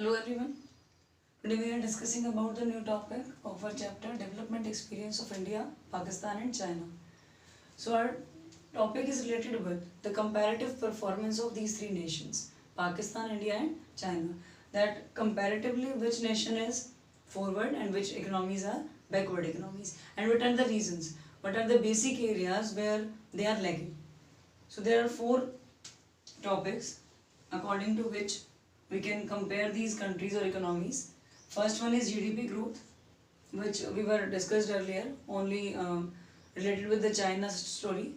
Hello everyone. Today we are discussing about the new topic of our chapter Development Experience of India, Pakistan and China. So our topic is related with the comparative performance of these three nations, Pakistan, India and China. That comparatively which nation is forward and which economies are backward economies, and what are the reasons, what are the basic areas where they are lagging. So there are four topics according to which we can compare these countries or economies. First one is GDP growth, which we were discussed earlier, only related with the China story.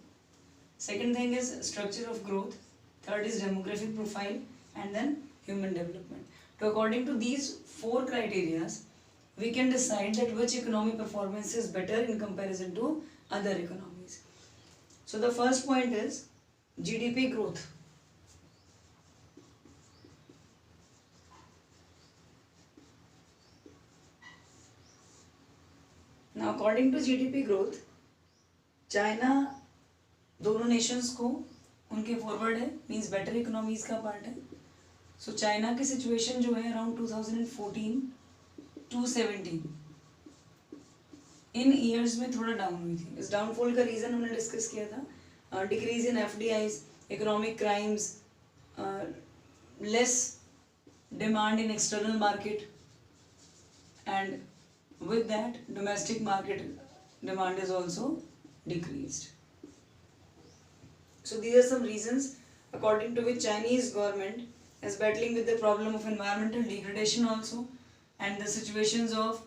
Second thing is structure of growth. Third is demographic profile, and then human development. So according to these four criteria, we can decide that which economy performance is better in comparison to other economies. So the first point is GDP growth. Now according to GDP growth, China दोनों Nations को उनके forward है, means better economies का part है. So China की situation जो है around 2014 to 17 in years में थोड़ा डाउन हुई थी. इस डाउनफॉल का रीज़न हमने डिस्कस किया था, decrease in FDIs, economic crimes, less demand in external market, and with that domestic market demand is also decreased. So these are some reasons according to which Chinese government is battling with the problem of environmental degradation also, and the situations of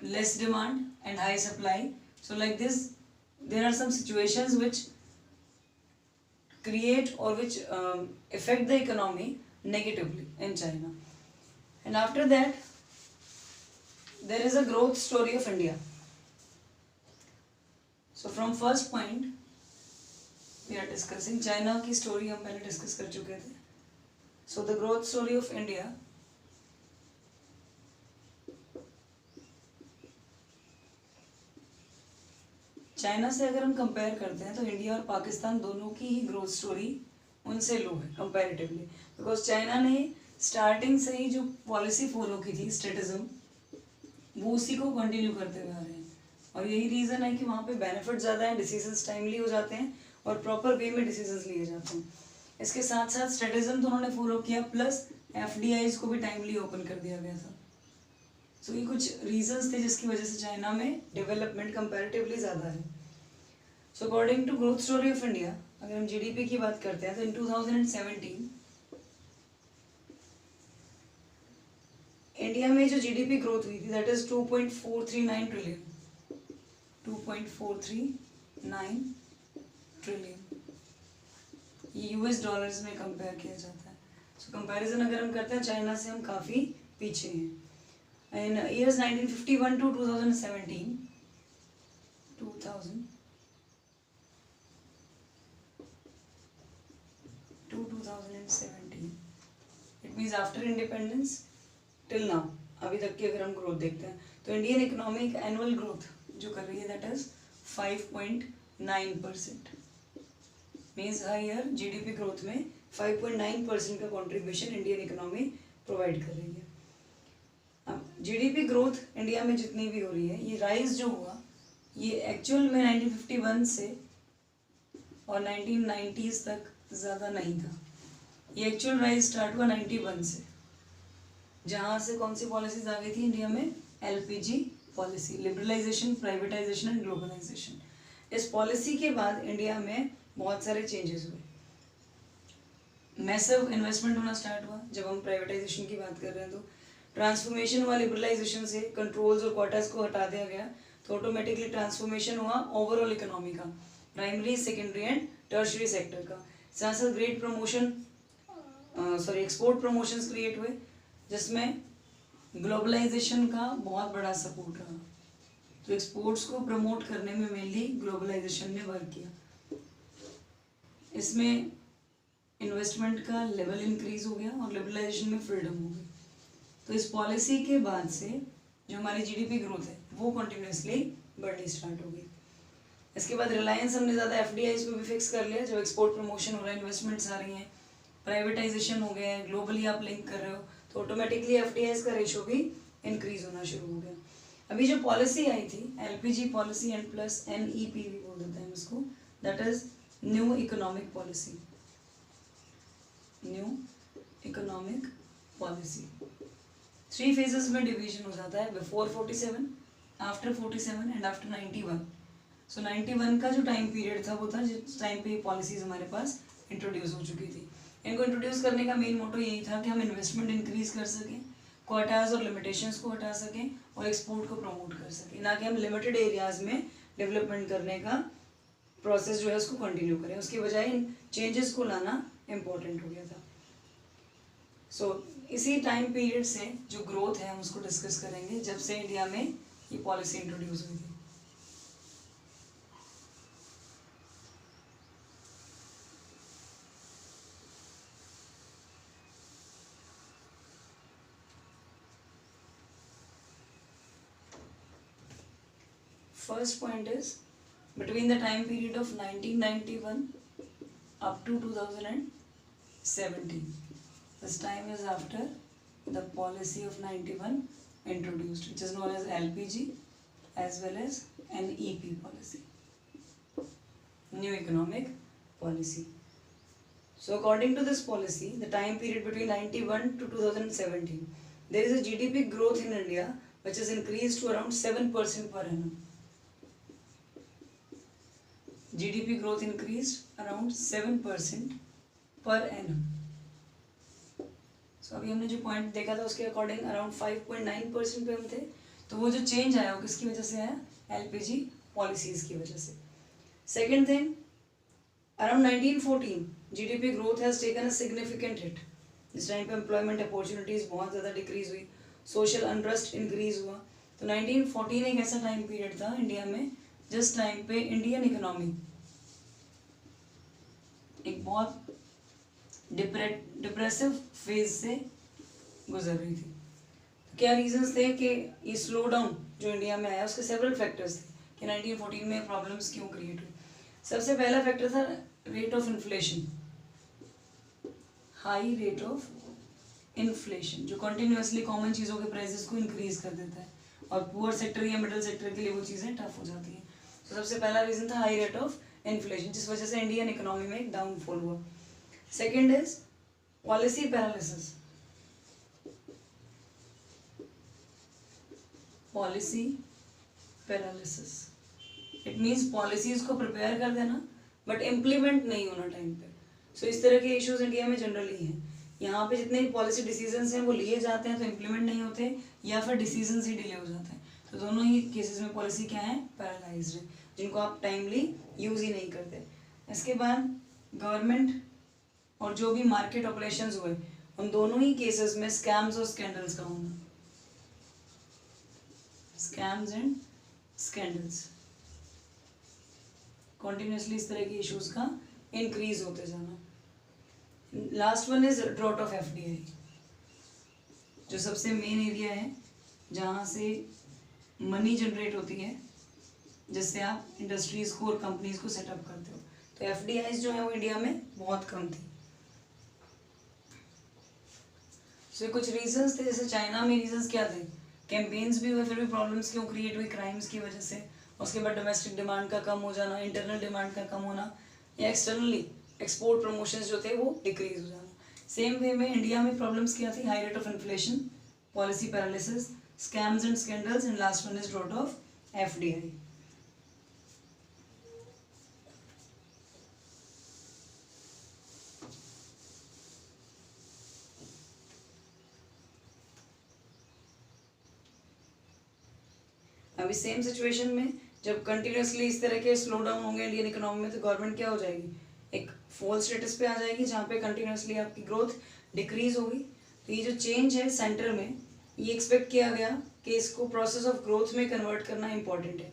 less demand and high supply. So like this, there are some situations which create or which affect the economy negatively in China. And after that, there is a growth story of India. So from first point we are discussing China की story हम पहले discuss कर चुके थे. So the growth story of India. China से अगर हम compare करते हैं तो इंडिया और पाकिस्तान दोनों की ही ग्रोथ स्टोरी उनसे लो है कंपैरेटिवली, बिकॉज चाइना ने स्टार्टिंग से ही जो पॉलिसी फॉलो की थी स्टेटिज्म, वो उसी को कंटिन्यू करते हुए आ रहे हैं. और यही रीज़न है कि वहाँ पे बेनिफिट ज़्यादा है, डिसीजंस टाइमली हो जाते हैं और प्रॉपर वे में डिसीजंस लिए जाते हैं. इसके साथ साथ स्ट्रेटिज्म तो उन्होंने फॉलो किया, प्लस FDIs को भी टाइमली ओपन कर दिया गया था. सो ये कुछ रीजंस थे जिसकी वजह से चाइना में डेवलपमेंट कंपैरेटिवली ज़्यादा है. So according to growth story of India, अगर हम GDP की बात करते हैं तो इन 2017 इंडिया में जो GDP ग्रोथ हुई थी दैट इज 2.439 ट्रिलियन. 2.439 ट्रिलियन ये US डॉलर्स में कंपेयर किया जाता है. सो कंपैरिजन अगर हम करते हैं चाइना से, हम काफ़ी पीछे हैं. In years 1951 to 2017 it means after independence till now, अभी तक की अगर हम ग्रोथ देखते हैं तो इंडियन इकोनॉमिक एनुअल ग्रोथ जो कर रही है that is 5.9%. Means her year GDP growth में 5.9% का कंट्रीब्यूशन इंडियन इकोनॉमी प्रोवाइड कर रही है. अब GDP ग्रोथ इंडिया में जितनी भी हो रही है, ये राइज जो हुआ ये एक्चुअल में 1951 से और 1990s तक ज़्यादा नहीं था. ये एक्चुअल राइज स्टार्ट हुआ 91 से, जहाँ से कौन सी पॉलिसीज आ गई थी इंडिया में, LPG policy, liberalisation, privatisation and globalisation. इस पॉलिसी के बाद इंडिया में बहुत सारे चेंजेस हुए. मैसिव इन्वेस्टमेंट होना स्टार्ट हुआ. जब हम प्राइवेटाइजेशन की बात कर रहे हैं तो ट्रांसफॉर्मेशन हुआ लिबरलाइजेशन से, कंट्रोल्स और क्वार्टर्स को हटा दिया गया, तो ऑटोमेटिकली ट्रांसफॉर्मेशन हुआ ओवरऑल इकोनॉमी का, primary, secondary and tertiary sector का. साथ साथ great promotion export promotions create हुए, जिसमें ग्लोबलाइजेशन का बहुत बड़ा सपोर्ट रहा. तो एक्सपोर्ट्स को प्रमोट करने में मेनली ग्लोबलाइजेशन ने वर्क किया. इसमें इन्वेस्टमेंट का लेवल इंक्रीज हो गया और लिबरलाइजेशन में फ्रीडम हो गई. तो इस पॉलिसी के बाद से जो हमारी GDP ग्रोथ है वो कंटिन्यूसली बढ़नी स्टार्ट हो गई. इसके बाद रिलायंस हमने ज़्यादा FDIs पे भी फिक्स कर लिया. जब एक्सपोर्ट प्रमोशन हो रहा है, इन्वेस्टमेंट्स आ रही हैं, प्राइवेटाइजेशन हो गया है, ग्लोबली आप लिंक कर रहे हो, तो ऑटोमेटिकली एफडीआई का रेशो भी इंक्रीज होना शुरू हो गया। अभी जो पॉलिसी आई थी LPG policy and plus NEP भी बोल देते हैं इसको, that is new economic policy. New economic policy 3 phases में डिवीजन हो जाता है, बिफोर 47, आफ्टर 47 एंड आफ्टर 91। सो 91 का जो टाइम पीरियड था वो था जिस टाइम पे पॉलिसीज हमारे पास इंट्रोड्यूस हो चुकी थी। इनको इंट्रोड्यूस करने का मेन मोटो यही था कि हम इन्वेस्टमेंट इंक्रीज कर सकें, क्वाटाज और लिमिटेशंस को हटा सकें और एक्सपोर्ट को प्रमोट कर सकें, ना कि हम लिमिटेड एरियाज में डेवलपमेंट करने का प्रोसेस जो है उसको कंटिन्यू करें। उसके बजाय इन चेंजेस को लाना इम्पोर्टेंट हो गया था। इसी टाइम पीरियड से जो ग्रोथ है हम उसको डिस्कस करेंगे जब से इंडिया में ये पॉलिसी इंट्रोड्यूस हुई थी। First point is between the time period of 1991 up to 2017. This time is after the policy of 91 introduced, which is known as LPG as well as NEP policy, New Economic Policy. So according to this policy, the time period between 91 to 2017, there is a GDP growth in India which has increased to around 7% per annum. GDP growth increased around 7% per annum. So अभी हमने जो point देखा था उसके according around 5.9% पे हम थे, तो वो जो चेंज आया वो किसकी वजह से आया? एलपीजी पॉलिसीज की वजह से। Second thing, around 1914 GDP growth has taken a significant hit. इस टाइम पे एम्प्लॉयमेंट अपॉर्चुनिटीज बहुत ज़्यादा डिक्रीज हुई, सोशल अनरेस्ट इंक्रीज हुआ। तो 1914 एक ऐसा टाइम पीरियड था इंडिया में जिस टाइम पे इंडियन इकोनॉमी एक बहुत डिप्रेसिव फेज से गुजर रही थी। क्या रीजंस थे कि ये स्लो डाउन जो इंडिया में आया? उसके सेवरल फैक्टर्स थे कि 1914 में प्रॉब्लम्स क्यों क्रिएट हुई। सबसे पहला फैक्टर था rate of inflation, high rate of inflation जो कंटिन्यूअसली कॉमन चीज़ों के प्राइसेस को इंक्रीज कर देता है और पुअर सेक्टर या मिडिल सेक्टर के लिए वो चीज़ें टफ हो जाती हैं। तो सबसे पहला रीज़न था हाई रेट ऑफ इन्फ्लेशन, जिस वजह से इंडियन इकोनॉमी में एक डाउनफॉल हुआ। Second is policy paralysis. Policy paralysis it means policies को प्रिपेयर कर देना बट इम्प्लीमेंट नहीं होना टाइम पे। सो इस तरह के इश्यूज इंडिया में जनरली हैं। यहाँ पे जितने भी पॉलिसी डिसीजंस हैं वो लिए जाते हैं तो इम्प्लीमेंट नहीं होते या फिर डिसीजंस ही डिले हो जाते हैं। तो दोनों ही केसेस में पॉलिसी क्या है? पैरालाइज्ड है, जिनको आप टाइमली यूज ही नहीं करते। इसके बाद गवर्नमेंट और जो भी मार्केट ऑपरेशंस हुए उन दोनों ही केसेस में स्कैम्स और स्कैंडल्स का होना। स्कैम्स एंड स्कैंडल्स कॉन्टिन्यूसली इस तरह के इश्यूज का इंक्रीज होते जाना। Last one is drought of FDI, जो सबसे मेन एरिया है जहाँ से मनी जनरेट होती है जिससे आप इंडस्ट्रीज को और कंपनीज को सेटअप करते हो। तो एफडीआई जो है वो इंडिया में बहुत कम थी। सो कुछ रीजंस थे, जैसे चाइना में रीजंस क्या थे? कैंपेन्स भी हुए फिर भी प्रॉब्लम्स क्यों क्रिएट हुई? क्राइम्स की वजह से। उसके बाद डोमेस्टिक डिमांड का कम हो जाना, इंटरनल डिमांड का कम होना, या एक्सटर्नली एक्सपोर्ट प्रमोशंस जो थे वो डिक्रीज हो जाना। सेम वे में इंडिया में प्रॉब्लम्स क्या थी? High rate of inflation, policy paralysis, scams and scandals and last one is drought of FDI. अभी सेम सिचुएशन में जब कंटिन्यूसली इस तरह के स्लो डाउन होंगे इंडियन इकोनॉमी में तो गवर्नमेंट क्या हो जाएगी? एक फॉल स्टेटस पे आ जाएगी जहाँ पे कंटिन्यूसली आपकी ग्रोथ डिक्रीज होगी। तो ये जो चेंज है सेंटर में, ये एक्सपेक्ट किया गया कि इसको प्रोसेस ऑफ ग्रोथ में कन्वर्ट करना इंपॉर्टेंट है।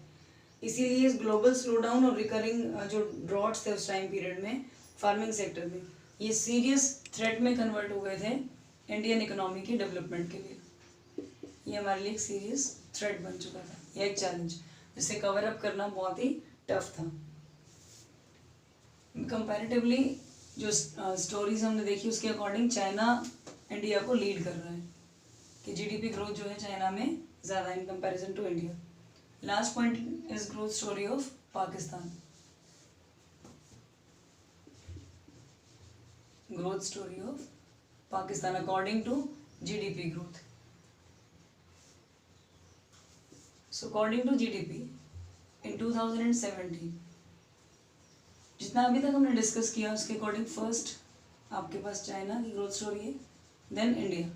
इसीलिए इस ग्लोबल स्लो डाउन और रिकरिंग जो ड्रॉट्स थे उस टाइम पीरियड में फार्मिंग सेक्टर में, ये सीरियस थ्रेट में कन्वर्ट हो गए थे इंडियन इकोनॉमी के डेवलपमेंट के लिए। ये हमारे लिए एक सीरियस थ्रेट बन चुका था, यह एक चैलेंज जिसे कवर अप करना बहुत ही टफ था। कंपैरेटिवली जो स्टोरीज हमने देखी उसके अकॉर्डिंग चाइना इंडिया को लीड कर रहा है कि जीडीपी ग्रोथ जो है चाइना में ज़्यादा in comparison to India. Last point is growth story of Pakistan. Growth story of Pakistan according to GDP growth. So according to GDP in 2017 जितना अभी तक हमने डिस्कस किया उसके अकॉर्डिंग फर्स्ट आपके पास चाइना की ग्रोथ स्टोरी है, देन इंडिया,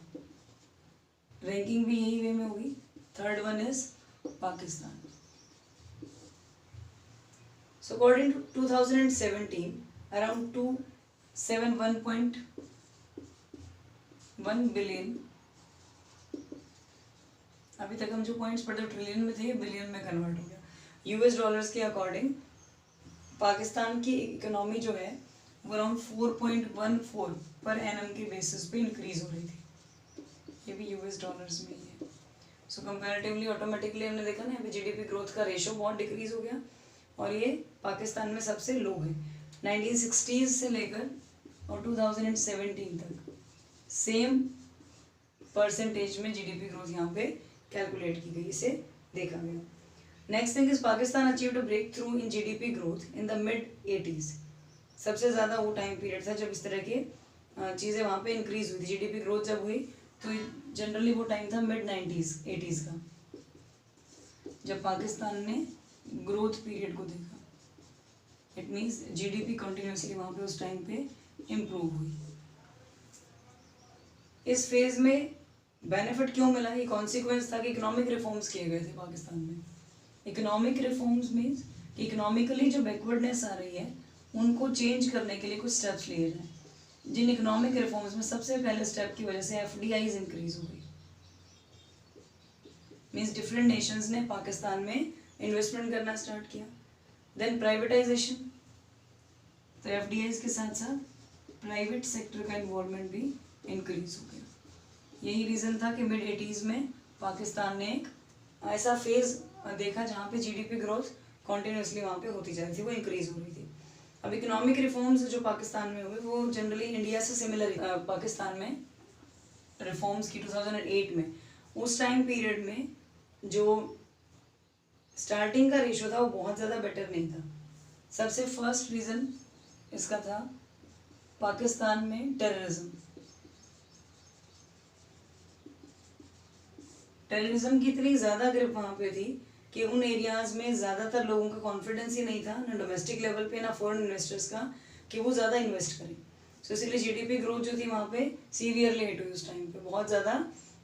रैंकिंग भी यही वे में होगी, third one is Pakistan. So according to 2017 around 271.1 billion, अभी तक हम जो पॉइंट्स पढ़े ट्रिलियन में थे बिलियन में कन्वर्ट हो गया। यूएस डॉलर्स के अकॉर्डिंग पाकिस्तान की इकोनॉमी जो है वो अराउंड 4.14 पर एनम के बेसिस पे इंक्रीज हो रही थी, ये भी यूएस डॉलर्स में ही है। सो कंपैरेटिवली ऑटोमेटिकली हमने देखा ना यहाँ पे जीडीपी ग्रोथ का रेशो बहुत डिक्रीज हो गया और ये पाकिस्तान में सबसे लो है। 1960s से लेकर और 2017 तक सेम परसेंटेज में जीडीपी ग्रोथ यहाँ पे कैलकुलेट की गई, इसे देखा गया। Next thing is Pakistan achieved a breakthrough in GDP growth in the mid 80s। सबसे ज़्यादा वो टाइम पीरियड था जब इस तरह की चीज़ें वहाँ पे इंक्रीज हुई थी। जीडीपी ग्रोथ जब हुई तो जनरली वो टाइम था मिड 80s का, जब पाकिस्तान ने ग्रोथ पीरियड को देखा। इट मीन्स जीडीपी कंटिन्यूसली वहाँ पे उस टाइम पे इम्प्रूव हुई। इस फेज में बेनिफिट क्यों मिला, ये कॉन्सिक्वेंस था कि इकोनॉमिक रिफॉर्म्स किए गए थे पाकिस्तान में। इकोनॉमिक रिफॉर्म्स मीन्स कि इकोनॉमिकली जो बैकवर्डनेस आ रही है उनको चेंज करने के लिए कुछ स्टेप्स लिए जाएं। जिन इकोनॉमिक रिफॉर्म्स में सबसे पहले स्टेप की वजह से एफडीआईज इंक्रीज हो गई, मीन्स डिफरेंट नेशंस ने पाकिस्तान में इन्वेस्टमेंट करना स्टार्ट किया। देन प्राइवेटाइजेशन, तो एफडीआईज के साथ साथ प्राइवेट सेक्टर का इन्वॉल्वमेंट भी इंक्रीज हो गया। यही रीज़न था कि मिड 80s में पाकिस्तान ने एक ऐसा फेज देखा जहाँ पे जीडीपी ग्रोथ कॉन्टिन्यूसली वहाँ पे होती जा रही थी, वो इंक्रीज हो रही थी। अब इकोनॉमिक रिफॉर्म्स जो पाकिस्तान में हुए वो जनरली इंडिया से सिमिलर। पाकिस्तान में रिफॉर्म्स की 2008 में, उस टाइम पीरियड में जो स्टार्टिंग का रेशो था वो बहुत ज़्यादा बेटर नहीं था। सबसे फर्स्ट रीज़न इसका था पाकिस्तान में टेररिज्म की इतनी ज़्यादा ग्रिप वहाँ पे थी कि उन एरियाज़ में ज़्यादातर लोगों का कॉन्फिडेंस ही नहीं था, ना डोमेस्टिक लेवल पे ना फॉरेन इन्वेस्टर्स का, कि वो ज़्यादा इन्वेस्ट करें। सो इसलिए जीडीपी ग्रोथ जो थी वहाँ पे सीवियरली हिट हुई उस टाइम पे, बहुत ज़्यादा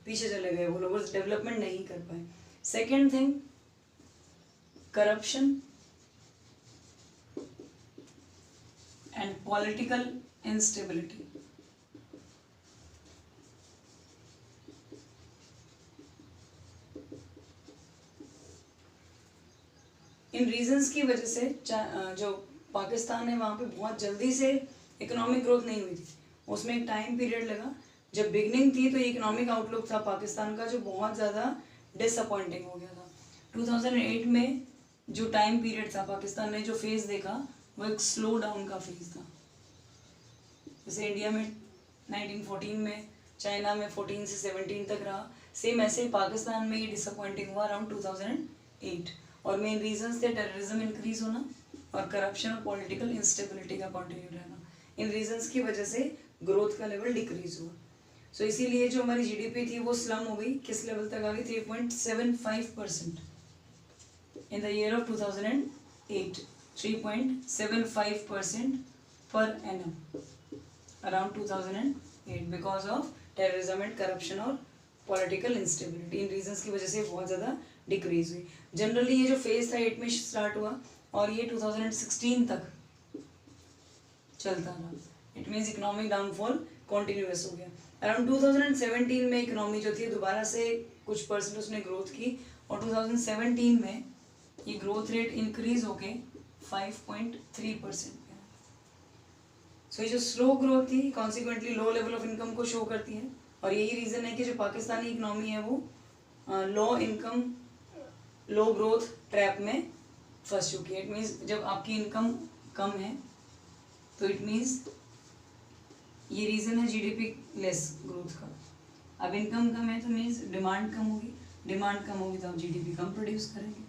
पीछे चले गए वो लोग, डेवलपमेंट नहीं कर पाए। Second thing, corruption and political instability. In reasons की वजह से जो पाकिस्तान है वहाँ पे बहुत जल्दी से इकोनॉमिक ग्रोथ नहीं हुई थी। उसमें एक टाइम पीरियड लगा, जब बिगनिंग थी तो ये इकोनॉमिक आउटलुक था पाकिस्तान का जो बहुत ज़्यादा डिसअपॉइंटिंग हो गया था। 2008 में जो टाइम पीरियड था पाकिस्तान ने जो फेज़ देखा वो एक स्लो डाउन का फेज़ था। जैसे इंडिया में 1914 में, चाइना में 14 से 17 तक रहा, सेम ऐसे पाकिस्तान में ये डिसअपॉइंटिंग हुआ अराउंड 2008। और मेन रीजंस थे टेररिज्म इंक्रीज होना और करप्शन और पॉलिटिकल इंस्टेबिलिटी का कंटिन्यू रहना। इन रीजंस की वजह से ग्रोथ का लेवल डिक्रीज हुआ। सो इसीलिए जो हमारी जीडीपी थी वो स्लम हो गई, किस लेवल तक आ गई, 3.75% in the year of 2008, 3.75% per annum around 2008 because of terrorism and corruption और पॉलिटिकल इंस्टेबिलिटी। इन रीजंस की वजह से बहुत ज़्यादा डिक्रीज हुई। जनरली ये जो फेज था 8 में स्टार्ट हुआ और ये 2016 तक चलता रहा। It means economic downfall continuous हो गया। अराउंड 2017 में इकोनॉमी जो थी दोबारा से कुछ परसेंट उसने ग्रोथ की और 2017 में ये ग्रोथ रेट इंक्रीज होके 5.3% पे। सो ये जो स्लो ग्रोथ थी consequently low level of income को शो करती है और यही रीज़न है कि जो पाकिस्तानी इकोनॉमी है वो लो इनकम लो ग्रोथ ट्रैप में फंस चुकी है। इट मीन्स जब आपकी इनकम कम है तो इट मीन्स ये रीज़न है जीडीपी लेस ग्रोथ का। अब इनकम कम है तो मीन्स डिमांड कम होगी, डिमांड कम होगी तो आप जीडीपी कम प्रोड्यूस करेंगे।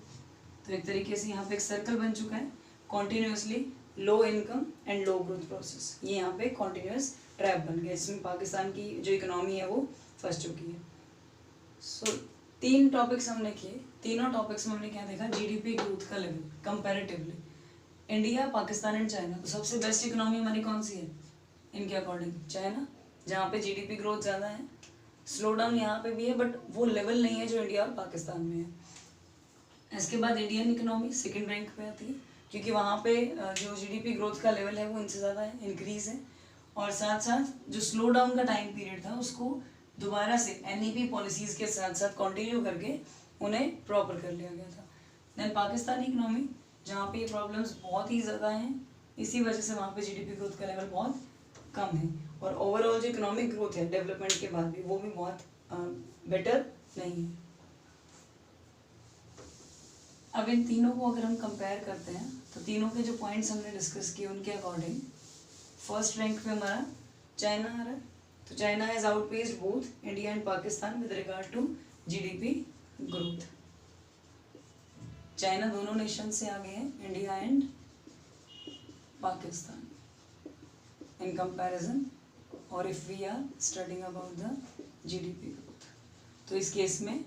तो एक तरीके से यहाँ पे एक सर्कल बन चुका है, continuously low income and low growth process. ये यहाँ पे कॉन्टिन्यूस ट्रैप बन गया, इसमें पाकिस्तान की जो इकोनॉमी है वो फंस चुकी है। सो 3 टॉपिक्स हमने किए, तीनों टॉपिक्स में हमने क्या देखा, जीडीपी ग्रोथ का level comparatively India, Pakistan and China. तो सबसे बेस्ट इकोनॉमी हमारी कौन सी है इनके अकॉर्डिंग? चाइना, जहाँ पे जीडीपी ग्रोथ ज़्यादा है। स्लो डाउन यहाँ पे भी है बट वो लेवल नहीं है जो इंडिया और पाकिस्तान में है। इसके बाद इंडियन इकोनॉमी सेकंड रैंक पे आती है, क्योंकि वहाँ पे जो जीडीपी ग्रोथ का लेवल है वो इनसे ज़्यादा है, इंक्रीज़ है। और साथ साथ जो स्लो डाउन का टाइम पीरियड था उसको दोबारा से एनईपी पॉलिसीज़ के साथ साथ कंटिन्यू करके उन्हें प्रॉपर कर लिया गया था। देन पाकिस्तानी इकोनॉमी, जहाँ पे ये प्रॉब्लम्स बहुत ही ज़्यादा हैं, इसी वजह से वहाँ पे जीडीपी ग्रोथ का लेवल बहुत कम है। और ओवरऑल जो इकोनॉमिक ग्रोथ है डेवलपमेंट के बाद भी, वो भी बहुत बेटर नहीं है। अब इन तीनों को अगर हम कंपेयर करते हैं तो तीनों के जो पॉइंट्स हमने डिस्कस किए उनके अकॉर्डिंग फर्स्ट रैंक पे हमारा चाइना आ रहा है। तो China has outpaced both India and Pakistan with regard to GDP growth. China दोनों नेशन से आगे हैं, India and Pakistan in comparison, और if we are studying about the GDP growth, तो इस केस में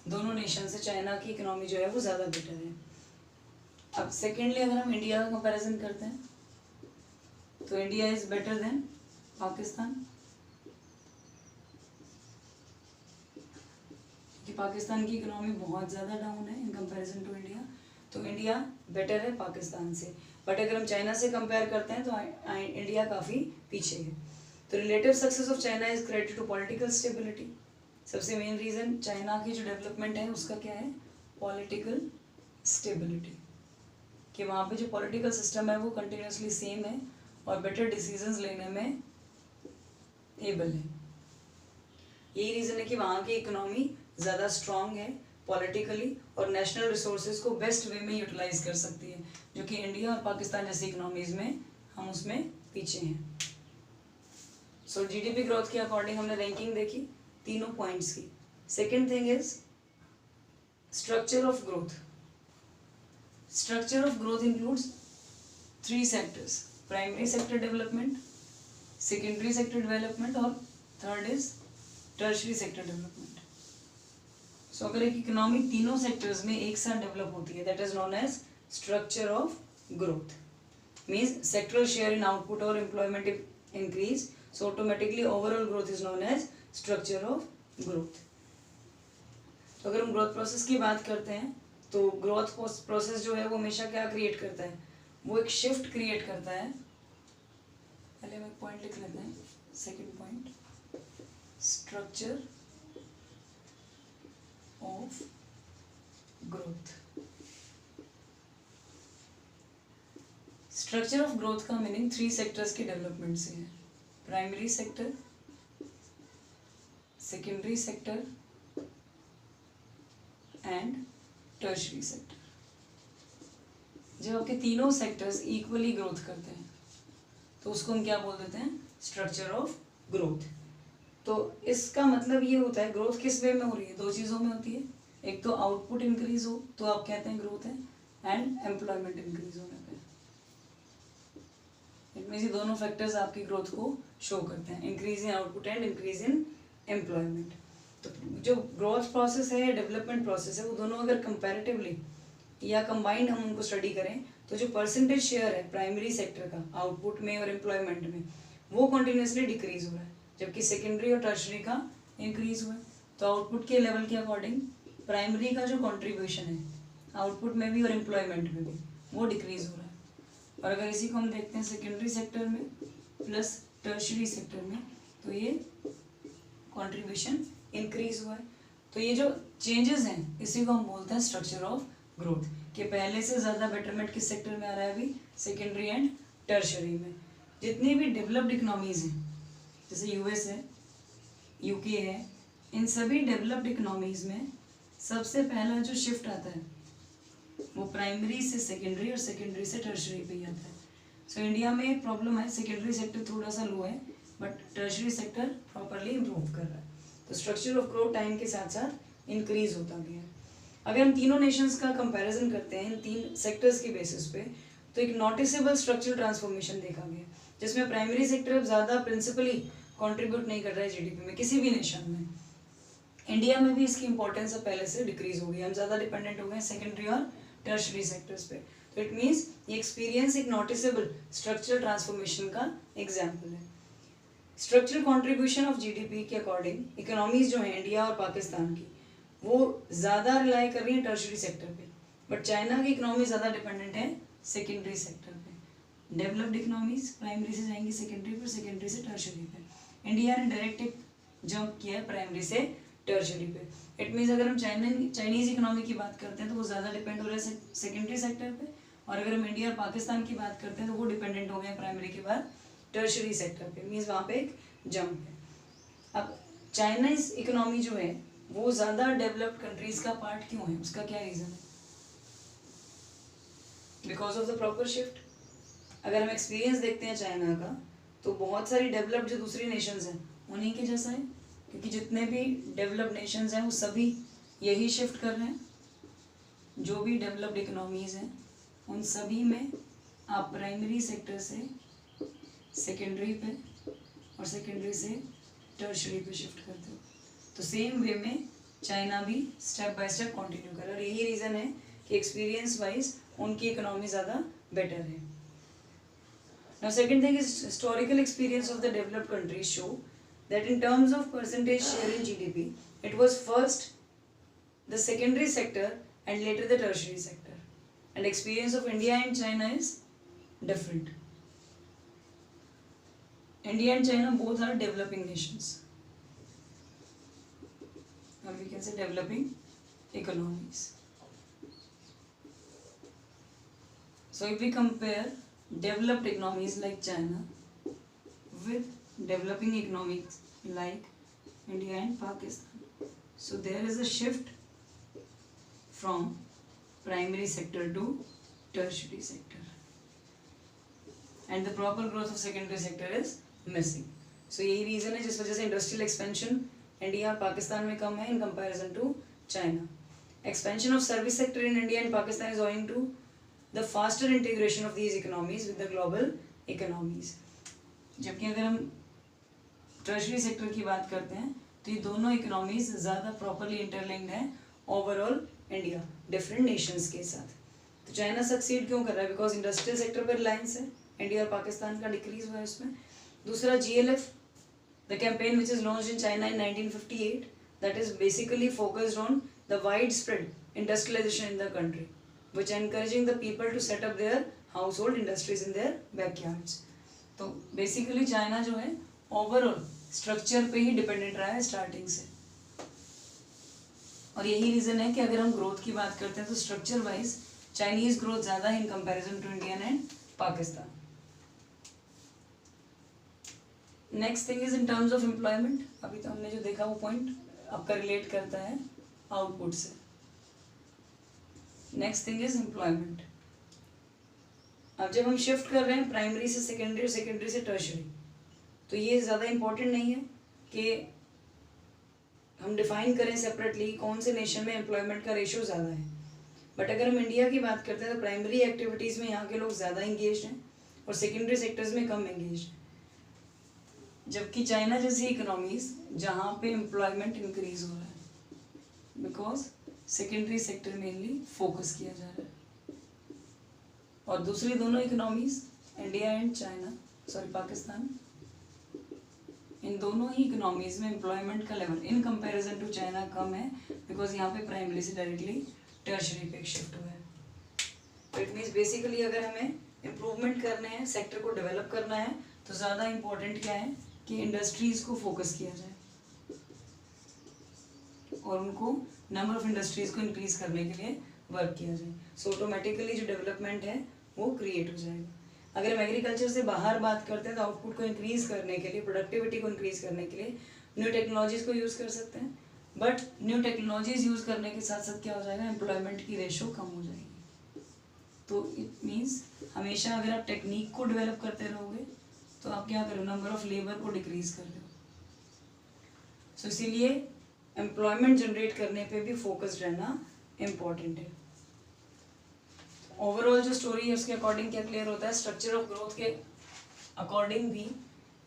दोनों नेशन से चाइना की इकोनॉमी जो है वो ज़्यादा बेटर है। अब सेकेंडली अगर हम इंडिया का कंपैरिजन करते हैं तो India is better than Pakistan, कि पाकिस्तान की इकोनॉमी बहुत ज़्यादा डाउन है इन कंपैरिजन टू इंडिया, तो इंडिया बेटर है पाकिस्तान से। बट अगर हम चाइना से कंपेयर करते हैं तो इंडिया काफ़ी पीछे है। तो relative success of China is credited to political stability. सबसे मेन रीज़न चाइना की जो डेवलपमेंट है उसका क्या है, पॉलिटिकल स्टेबिलिटी, कि वहाँ पे जो पॉलिटिकल सिस्टम है वो कंटिन्यूसली सेम है और बेटर डिसीजंस लेने में एबल है। यही रीज़न है कि वहाँ की इकोनॉमी ज़्यादा स्ट्रॉन्ग है पॉलिटिकली और नेशनल रिसोर्सेज को बेस्ट वे में यूटिलाइज कर सकती है, जो कि इंडिया और पाकिस्तान जैसी इकोनॉमीज़ में हम उसमें पीछे हैं। सो जीडीपी ग्रोथ के अकॉर्डिंग हमने रैंकिंग देखी तीनों पॉइंट्स की। Second thing is structure of growth. Structure of growth includes 3 sectors, primary sector development, secondary sector development और third is tertiary sector development. So अगर एक इकोनॉमी तीनों सेक्टर्स में एक साथ डेवलप होती है, that is known as structure of growth. Means sectoral share in output और employment increase, so automatically overall growth is known as structure of growth. तो अगर हम ग्रोथ प्रोसेस की बात करते हैं तो ग्रोथ प्रोसेस जो है वो हमेशा क्या क्रिएट करता है, वो एक शिफ्ट क्रिएट करता है। पहले हम एक पॉइंट लिख लेते हैं, second point, structure of growth. Structure of growth का मीनिंग 3 सेक्टर्स के डेवलपमेंट से है, primary sector, secondary sector and tertiary sector. जब आपके तीनों सेक्टर्स इक्वली ग्रोथ करते हैं तो उसको हम क्या बोल देते हैं, स्ट्रक्चर ऑफ ग्रोथ। तो इसका मतलब ये होता है ग्रोथ किस वे में हो रही है, 2 चीज़ों में होती है। एक तो आउटपुट इंक्रीज हो तो आप कहते हैं ग्रोथ है, एंड एम्प्लॉयमेंट इंक्रीज होने पे। इट मीन्स ये दोनों फैक्टर्स आपकी ग्रोथ को शो करते हैं, increase in output and increase in employment. तो जो ग्रोथ प्रोसेस है या डेवलपमेंट प्रोसेस है वो दोनों अगर कंपैरेटिवली या कंबाइंड हम उनको स्टडी करें तो जो परसेंटेज शेयर है प्राइमरी सेक्टर का आउटपुट में और एम्प्लॉयमेंट में वो कंटिन्यूसली डिक्रीज हो रहा है, जबकि सेकेंडरी और टर्शरी का इंक्रीज हुआ है। तो आउटपुट के लेवल के अकॉर्डिंग प्राइमरी का जो कंट्रीब्यूशन है आउटपुट में भी और एम्प्लॉयमेंट में भी वो डिक्रीज हो रहा है। और अगर इसी को हम देखते हैं सेकेंडरी सेक्टर में प्लस टर्शरी सेक्टर में तो ये कंट्रीब्यूशन इंक्रीज हुआ है। तो ये जो चेंजेस हैं इसी को हम बोलते हैं स्ट्रक्चर ऑफ ग्रोथ, कि पहले से ज़्यादा बेटरमेंट किस सेक्टर में आ रहा है अभी, सेकेंडरी एंड टर्शरी में। जितनी भी डेवलप्ड इकोनॉमीज़ हैं जैसे यूएस है, यूके है, इन सभी डेवलप्ड इकोनॉमीज़ में सबसे पहला जो शिफ्ट आता है वो प्राइमरी से सेकेंडरी और सेकेंडरी से टर्शरी पे ही आता है। सो इंडिया में एक प्रॉब्लम है, सेकेंडरी सेक्टर थोड़ा सा लो है but tertiary sector properly improve कर रहा है। तो स्ट्रक्चर ऑफ ग्रोथ टाइम के साथ साथ इंक्रीज होता गया है। अगर हम तीनों नेशंस का कंपैरिजन करते हैं इन तीन सेक्टर्स के बेसिस पे, तो एक नोटिसेबल स्ट्रक्चरल ट्रांसफॉर्मेशन देखा गया, जिसमें प्राइमरी सेक्टर अब ज़्यादा प्रिंसिपली कंट्रीब्यूट नहीं कर रहा है जीडीपी में किसी भी नेशन में। इंडिया में भी इसकी इंपॉर्टेंस अब पहले से डिक्रीज हो गई, हम ज़्यादा डिपेंडेंट हो गए सेकेंडरी और टर्शरी सेक्टर्स पे। तो इट मीन्स ये एक्सपीरियंस एक नोटिसेबल स्ट्रक्चरल ट्रांसफॉर्मेशन का एग्जाम्पल है। स्ट्रक्चरल कंट्रीब्यूशन ऑफ जीडीपी के अकॉर्डिंग इकोनॉमीज जो है इंडिया और पाकिस्तान की, वो ज़्यादा रिलाई कर रही है टर्शरी सेक्टर पे, बट चाइना की इकोनॉमी ज़्यादा डिपेंडेंट है सेकेंडरी सेक्टर पे। डेवलप्ड इकोनॉमीज प्राइमरी से जाएंगी सेकेंडरी पर, सेकेंडरी से टर्शरी पे। इंडिया ने डायरेक्ट एक जंप किया है प्राइमरी से टर्शरी पे। इट मीन्स अगर हम चाइनीज़ इकोनॉमी की बात करते हैं तो वो ज़्यादा डिपेंड हो रहा है सेकेंडरी सेक्टर पे, और अगर हम इंडिया और पाकिस्तान की बात करते हैं तो वो डिपेंडेंट हो गए हैं प्राइमरी के बाद टर्शरी सेक्टर पे। मीन्स वहाँ पे एक जंप है। अब चाइनीज़ इकोनॉमी जो है वो ज़्यादा डेवलप्ड कंट्रीज का पार्ट क्यों है, उसका क्या रीज़न है? Because of the proper shift. अगर हम एक्सपीरियंस देखते हैं चाइना का, तो बहुत सारी डेवलप्ड जो दूसरी नेशंस हैं उन्हीं के जैसा है, क्योंकि जितने भी डेवलप्ड नेशंस हैं वो सभी यही शिफ्ट कर रहे हैं। जो भी डेवलप्ड इकोनॉमीज़ हैं उन सभी में आप प्राइमरी सेक्टर से सेकेंडरी पे और सेकेंडरी से टर्शरी पे शिफ्ट करते हो। तो सेम वे में चाइना भी स्टेप बाय स्टेप कंटिन्यू कर रहा है, और यही रीज़न है कि एक्सपीरियंस वाइज उनकी इकोनॉमी ज़्यादा बेटर है। Now second thing is historical experience of the developed countries show that in terms of percentage share in GDP it was first the secondary sector and later the tertiary sector, and experience of India and China is different. India and China both are developing nations, or we can say developing economies. So if we compare developed economies like China with developing economies like India and Pakistan, so there is a shift from primary sector to tertiary sector, and the proper growth of secondary sector is missing. So यही reason है जिस वजह से industrial expansion India और पाकिस्तान में कम है in comparison to China. Expansion of service sector in India and Pakistan is owing to the faster integration of these economies with the global economies. जबकि अगर हम टर्शरी सेक्टर की बात करते हैं तो ये दोनों इकोनॉमीज ज़्यादा प्रॉपरली इंटरलिंक्ड हैं ओवरऑल इंडिया डिफरेंट नेशंस के साथ. तो चाइना सक्सीड क्यों कर रहा है? बिकॉज इंडस्ट्रियल सेक्टर पर रिलायंस है, इंडिया और पाकिस्तान का डिक्रीज हुआ है उसमें. दूसरा GLF, the campaign which is launched in China in 1958, that is basically focused on the widespread industrialization in the country, which encouraging the people to set up their household industries in their backyards. तो basically China जो है overall structure पे ही dependent रहा है starting से, और यही reason है कि अगर हम ग्रोथ की बात करते हैं तो स्ट्रक्चर वाइज चाइनीज ग्रोथ ज़्यादा है in comparison to Indian and Pakistan. Next thing is in terms of employment. अभी तो हमने जो देखा वो पॉइंट आपका रिलेट करता है आउटपुट से. Next thing is employment. अब जब हम शिफ्ट कर रहे हैं प्राइमरी से सेकेंडरी और सेकेंडरी से टर्शरी, तो ये ज़्यादा इम्पोर्टेंट नहीं है कि हम डिफाइन करें सेपरेटली कौन से नेशन में एम्प्लॉयमेंट का रेशियो ज़्यादा है. बट अगर हम इंडिया की बात करते हैं तो प्राइमरी एक्टिविटीज़ में यहाँ के लोग ज़्यादा इंगेज हैं और सेकेंडरी सेक्टर्स में कम इंगेज हैं. जबकि चाइना जैसी इकोनॉमीज जहाँ पे एम्प्लॉयमेंट इंक्रीज हो रहा है because secondary sector mainly focus किया जा रहा है. और दूसरी दोनों economies India and China Pakistan, इन दोनों ही इकोनॉमीज में एम्प्लॉयमेंट का level in comparison to China कम है बिकॉज यहाँ पे प्राइमरी से डायरेक्टली टर्शरी पे शिफ्ट हुआ है. तो इट मीन्स बेसिकली अगर हमें इम्प्रूवमेंट करने हैं, सेक्टर को डेवलप करना है, तो ज़्यादा इम्पोर्टेंट क्या है कि इंडस्ट्रीज़ को फोकस किया जाए और उनको नंबर ऑफ इंडस्ट्रीज़ को इंक्रीज करने के लिए वर्क किया जाए. सो ऑटोमेटिकली जो डेवलपमेंट है वो क्रिएट हो जाएगा. अगर हम एग्रीकल्चर से बाहर बात करते हैं तो आउटपुट को इंक्रीज करने के लिए, प्रोडक्टिविटी को इंक्रीज करने के लिए न्यू टेक्नोलॉजीज़ को यूज़ कर सकते हैं. बट न्यू टेक्नोलॉजीज़ यूज़ करने के साथ साथ क्या हो जाएगा, एम्प्लॉयमेंट की रेशो कम हो जाएगी. तो इट मीन्स हमेशा अगर आप टेक्निक को डेवलप करते रहोगे तो आप क्या करो, नंबर ऑफ लेबर को डिक्रीज कर रहे हो। सो इसीलिए एम्प्लॉयमेंट जनरेट करने पे भी फोकस्ड रहना इम्पॉर्टेंट है। ओवरऑल जो स्टोरी है उसके अकॉर्डिंग क्या क्लियर होता है, स्ट्रक्चर ऑफ ग्रोथ के अकॉर्डिंग भी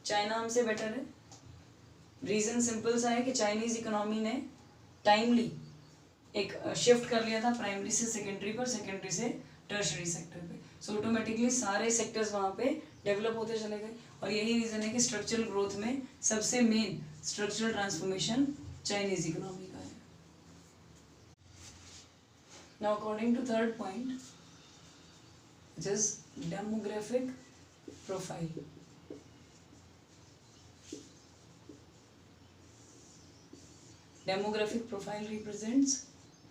चाइना हमसे बेटर है। रीज़न सिंपल सा है कि चाइनीज़ इकोनॉमी ने टाइमली एक शिफ्ट कर लिया था प्राइमरी से सेकेंडरी पर, सेकेंडरी से टर्शरी सेक्टर पे। सो ऑटोमेटिकली सारे सेक्टर्स वहाँ पे डेवलप होते चले गए और यही रीज़न है कि स्ट्रक्चरल ग्रोथ में सबसे main structural transformation Chinese economy का है। Now according to third point which is demographic profile. Demographic profile represents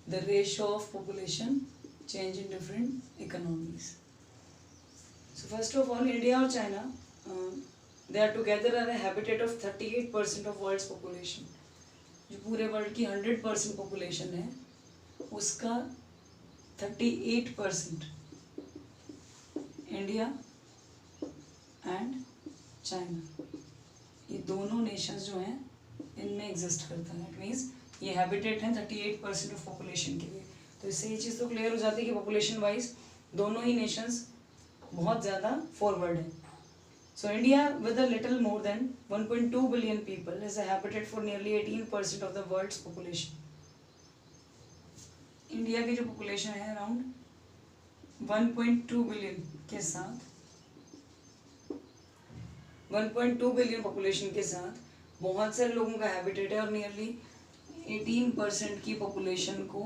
the ratio of population change in different economies. So first of all, India और China they are together are a habitat of 38% of world's population. जो पूरे world की 100% population है उसका 38% India and China, ये दोनों Nations जो हैं इनमें एग्जिस्ट करता है। इट मीन्स ये हैबिटेट हैं 38% ऑफ पॉपुलेशन के लिए। तो इससे ये चीज़ तो क्लियर हो जाती है कि पॉपुलेशन वाइज दोनों ही नेशंस बहुत ज़्यादा फॉरवर्ड है। So India with a little more than 1.2 billion people is a habitat for nearly 18% of the world's population. India की जो पॉपुलेशन है अराउंड 1.2 बिलियन के साथ 1.2 बिलियन पॉपुलेशन के साथ बहुत सारे लोगों का हैबिटेट है और नियरली 18% की पॉपुलेशन को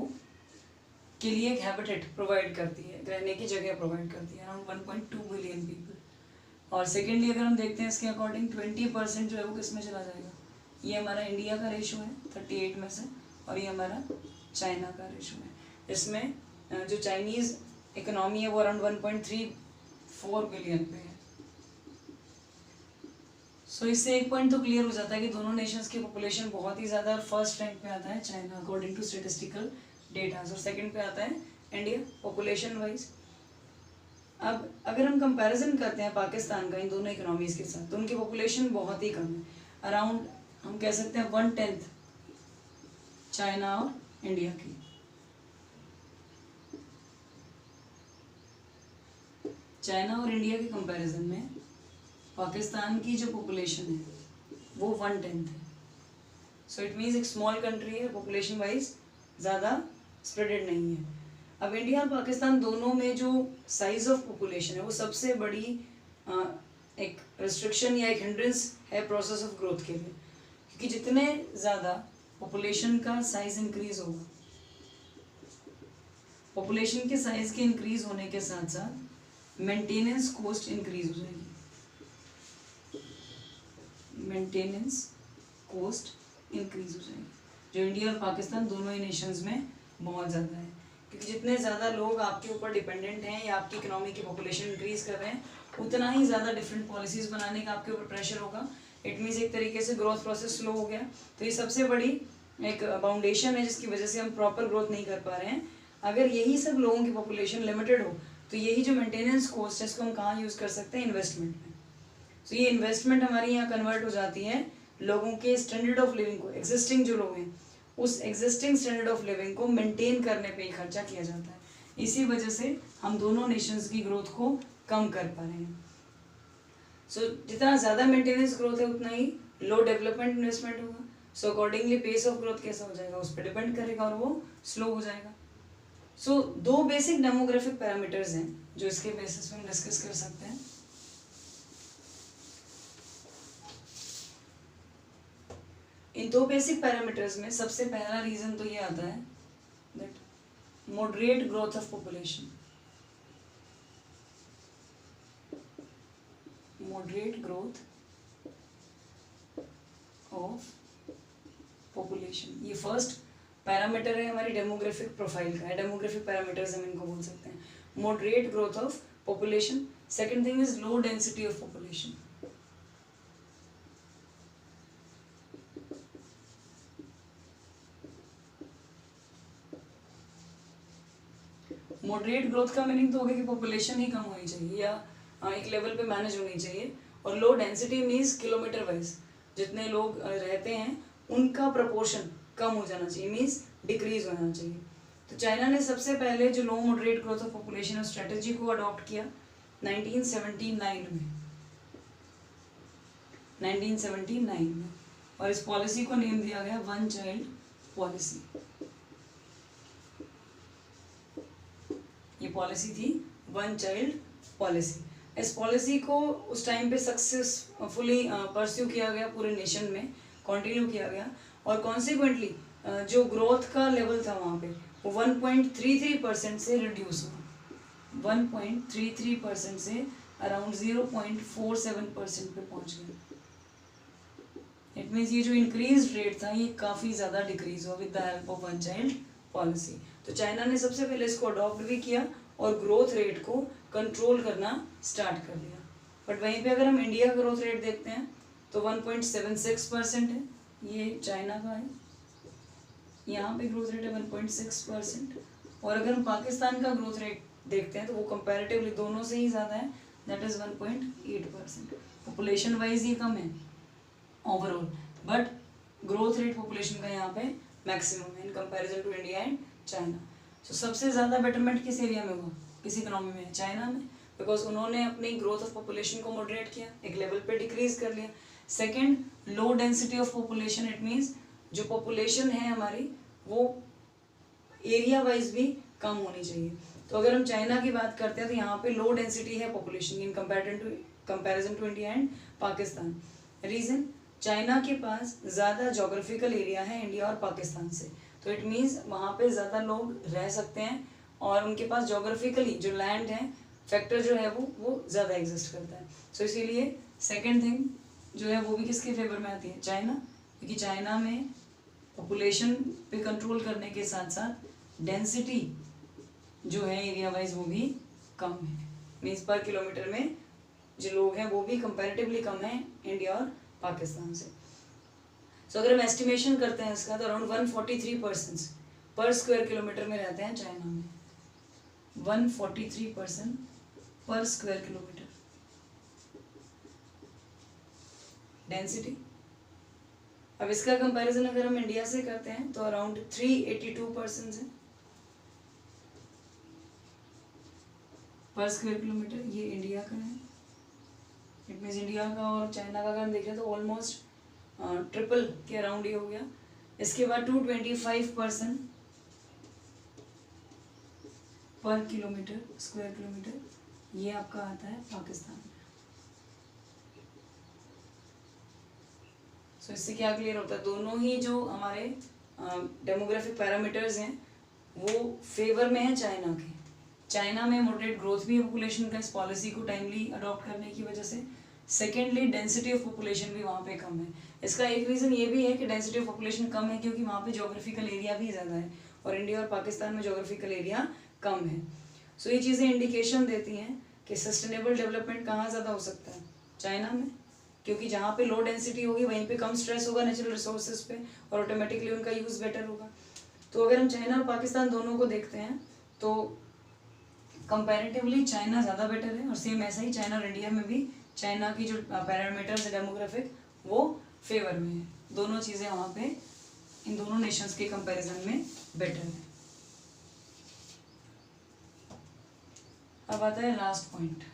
के लिए एक हैबिटेट प्रोवाइड करती है, रहने की जगह प्रोवाइड करती है, अराउंड 1.2 बिलियन पीपल। और सेकेंडली अगर हम देखते हैं इसके अकॉर्डिंग 20% जो है वो किस में चला जाएगा, ये हमारा इंडिया का रेशो है 38 में से और ये हमारा चाइना का रेशो है। इसमें जो चाइनीज़ इकोनॉमी है वो अराउंड 1.34 बिलियन पे है। सो इससे एक पॉइंट तो क्लियर हो जाता है कि दोनों नेशंस की पॉपुलेशन बहुत ही ज़्यादा, और फर्स्ट रैंक पे आता है China according to statistical data, और सेकंड पे आता है इंडिया पॉपुलेशन वाइज। अब अगर हम कंपैरिजन करते हैं पाकिस्तान का इन दोनों इकोनॉमीज़ के साथ तो उनकी पॉपुलेशन बहुत ही कम है, अराउंड हम कह सकते हैं 1/10 चाइना और इंडिया की। चाइना और इंडिया के कंपैरिजन में पाकिस्तान की जो पॉपुलेशन है वो 1/10 है। सो इट मीन्स एक स्मॉल कंट्री है, पॉपुलेशन वाइज ज़्यादा स्प्रेडेड नहीं है। अब इंडिया और पाकिस्तान दोनों में जो साइज ऑफ पॉपुलेशन है वो सबसे बड़ी एक रिस्ट्रिक्शन या एक हिंड्रेंस है प्रोसेस ऑफ ग्रोथ के लिए, क्योंकि जितने ज़्यादा पॉपुलेशन का साइज इंक्रीज होगा, पॉपुलेशन के साइज के इंक्रीज होने के साथ साथ मेंटेनेंस कॉस्ट इंक्रीज हो जाएगी। मेंटेनेंस कॉस्ट इंक्रीज हो जाएगी, जो इंडिया और पाकिस्तान दोनों ही नेशंस में बहुत ज़्यादा है, क्योंकि जितने ज़्यादा लोग आपके ऊपर डिपेंडेंट हैं या आपकी इकोनॉमी की पॉपुलेशन इंक्रीज कर रहे हैं उतना ही ज़्यादा डिफरेंट पॉलिसीज़ बनाने का आपके ऊपर प्रेशर होगा। इट मीन्स एक तरीके से ग्रोथ प्रोसेस स्लो हो गया। तो ये सबसे बड़ी एक बाउंडेशन है जिसकी वजह से हम प्रॉपर ग्रोथ नहीं कर पा रहे हैं। अगर यही सब लोगों की पॉपुलेशन लिमिटेड हो तो यही जो मेंटेनेंस कॉस्ट है इसको हम कहाँ यूज़ कर सकते हैं, इन्वेस्टमेंट में। तो ये इन्वेस्टमेंट हमारी यहाँ कन्वर्ट हो जाती है लोगों के स्टैंडर्ड ऑफ लिविंग को, एग्जिस्टिंग जो लोग हैं उस एग्जिस्टिंग स्टैंडर्ड ऑफ लिविंग को मेंटेन करने पे ही खर्चा किया जाता है। इसी वजह से हम दोनों नेशंस की ग्रोथ को कम कर पा रहे हैं। सो जितना ज़्यादा मेंटेनेंस ग्रोथ है उतना ही लो डेवलपमेंट इन्वेस्टमेंट होगा। So accordingly pace of growth कैसा हो जाएगा उस पर डिपेंड करेगा और वो स्लो हो जाएगा। सो दो बेसिक डेमोग्राफिक पैरामीटर्स हैं जो इसके बेसिस पे हम डिस्कस कर सकते हैं। इन दो बेसिक पैरामीटर्स में सबसे पहला रीजन तो ये आता है that moderate growth of population, moderate growth of population, ये फर्स्ट पैरामीटर है हमारी डेमोग्राफिक प्रोफाइल का है। डेमोग्राफिक पैरामीटर्स हम इनको बोल सकते हैं, moderate growth of population. Second thing is low density of population. Moderate growth का मीनिंग तो हो गया कि पॉपुलेशन ही कम होनी चाहिए या एक लेवल पे मैनेज होनी चाहिए, और low density means kilometre wise जितने लोग रहते हैं उनका प्रपोर्शन कम हो जाना चाहिए, मीन्स डिक्रीज होना चाहिए। तो चाइना ने सबसे पहले जो low moderate growth of population strategy को अडॉप्ट किया 1979 में, 1979 में, और इस पॉलिसी को नेम दिया गया वन चाइल्ड पॉलिसी। ये पॉलिसी थी वन चाइल्ड पॉलिसी। इस पॉलिसी को उस टाइम पे सक्सेसफुली परस्यू किया गया, पूरे नेशन में कंटिन्यू किया गया, और कॉन्सिक्वेंटली जो ग्रोथ का लेवल था वहाँ पे वो 1.33% से रिड्यूस हुआ, 1.33% से अराउंड 0.47% पे पहुँच गया। इट मीन्स ये जो इंक्रीज रेट था ये काफ़ी ज़्यादा डिक्रीज हुआ with the help of one child policy. तो चाइना ने सबसे पहले इसको अडॉप्ट भी किया और ग्रोथ रेट को कंट्रोल करना स्टार्ट कर दिया। बट वहीं पे अगर हम इंडिया का ग्रोथ रेट देखते हैं तो 1.76% है, ये चाइना का है, यहाँ पे ग्रोथ रेट है 1.6%। और अगर हम पाकिस्तान का ग्रोथ रेट देखते हैं तो वो कंपैरेटिवली दोनों से ही ज़्यादा है, दैट इज़ 1.8%। पॉपुलेशन वाइज ये कम है overall, but growth rate population का यहाँ पे मैक्सिमम है in comparison to India and China. So सबसे ज़्यादा बेटरमेंट किस एरिया में हुआ, किस इकोनॉमी में, चाइना में, बिकॉज उन्होंने अपनी ग्रोथ ऑफ पॉपुलेशन को मॉडरेट किया, एक लेवल पे डिक्रीज कर लिया। Second, low density of population, it means जो पॉपुलेशन है हमारी वो एरिया वाइज भी कम होनी चाहिए। तो अगर हम चाइना की बात करते हैं तो यहाँ पे लो डेंसिटी है population in comparison to India and Pakistan. Reason, China के पास ज़्यादा जोग्राफिकल एरिया है इंडिया और पाकिस्तान से, तो इट मीन्स वहाँ पे ज़्यादा लोग रह सकते हैं और उनके पास जोग्राफिकली जो लैंड है फैक्टर जो है वो ज़्यादा एग्जिस्ट करता है। सो इसीलिए सेकेंड थिंग जो है वो भी किसके फेवर में आती है, चाइना, क्योंकि चाइना में पॉपुलेशन पे कंट्रोल करने के साथ साथ डेंसिटी जो है एरिया वाइज वो भी कम है, मीन्स पर किलोमीटर में जो लोग हैं वो भी कंपैरेटिवली कम है इंडिया और पाकिस्तान से। सो अगर हम एस्टिमेशन करते हैं इसका तो अराउंड 143 पर्सन पर स्क्वायर किलोमीटर में रहते हैं चाइना में, 143 पर्सन पर स्क्वायर किलोमीटर डेंसिटी। अब इसका कंपैरिजन अगर हम इंडिया से करते हैं तो अराउंड 382 पर्सन है पर स्क्वायर किलोमीटर, ये इंडिया का है। इट मीन्स इंडिया का और चाइना का अगर हम देखें तो ऑलमोस्ट ट्रिपल के अराउंड ही हो गया। इसके बाद 225 पर्सन पर किलोमीटर स्क्वायर किलोमीटर, ये आपका आता है पाकिस्तान में। सो इससे क्या क्लियर होता है, दोनों ही जो हमारे डेमोग्राफिक पैरामीटर्स हैं वो फेवर में है चाइना के। चाइना में मॉडरेट ग्रोथ भी है पॉपुलेशन का इस पॉलिसी को टाइमली अडॉप्ट करने की वजह से। सेकेंडली, डेंसिटी ऑफ पॉपुलेशन भी वहाँ पे कम है। इसका एक रीज़न ये भी है कि डेंसिटी ऑफ पॉपुलेशन कम है क्योंकि वहाँ पे जोग्राफिकल एरिया भी ज़्यादा है और इंडिया और पाकिस्तान में जोग्राफिकल एरिया कम है। सो ये चीज़ें इंडिकेशन देती हैं कि सस्टेनेबल डेवलपमेंट कहाँ ज़्यादा हो सकता है, चाइना में, क्योंकि जहाँ पे लो डेंसिटी होगी वहीं पे कम स्ट्रेस होगा नेचुरल रिसोर्सेज पे और ऑटोमेटिकली उनका यूज़ बेटर होगा। तो अगर हम चाइना और पाकिस्तान दोनों को देखते हैं तो कंपैरेटिवली चाइना ज़्यादा बेटर है, और सेम ऐसा ही चाइना और इंडिया में भी चाइना की जो पैरामीटर्स है डेमोग्राफिक वो फेवर में है। दोनों चीज़ें वहाँ पे इन दोनों नेशंस के कंपैरिजन में बेटर है। अब आता है last point,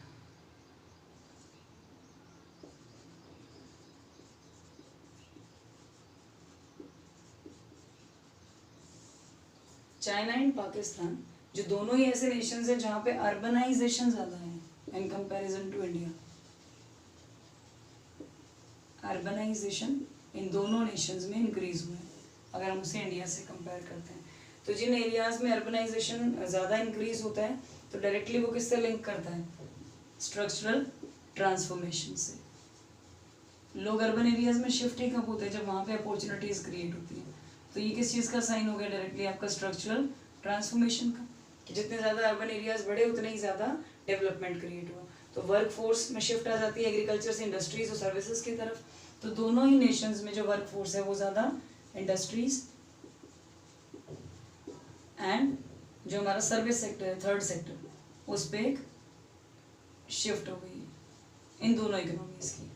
China and Pakistan जो दोनों ही ऐसे नेशंस हैं जहाँ पे अर्बनाइजेशन ज़्यादा है in comparison to India. Urbanisation इन दोनों नेशंस में इंक्रीज हुआ है अगर हम उसे इंडिया से कंपेयर करते हैं। तो जिन एरियाज़ में अर्बनाइजेशन ज़्यादा इंक्रीज होता है तो डायरेक्टली वो किससे लिंक करता है, स्ट्रक्चरल ट्रांसफॉर्मेशन से। लोग अर्बन एरियाज़ में शिफ्ट ही कब होते हैं, जब वहाँ पे अपॉर्चुनिटीज़ क्रिएट होती हैं। तो ये किस चीज़ का साइन हो गया, डायरेक्टली आपका स्ट्रक्चरल ट्रांसफॉर्मेशन का, कि जितने ज़्यादा अर्बन एरियाज़ बढ़े उतने ही ज़्यादा डेवलपमेंट क्रिएट हुआ। तो वर्क फोर्स में शिफ्ट आ जाती है एग्रीकल्चर से इंडस्ट्रीज और सर्विसेज की तरफ। तो दोनों ही नेशंस में जो वर्क फोर्स है वो ज़्यादा इंडस्ट्रीज एंड जो हमारा सर्विस सेक्टर है, थर्ड सेक्टर, उस पर एक शिफ्ट हो गई है इन दोनों इकोनॉमीज की।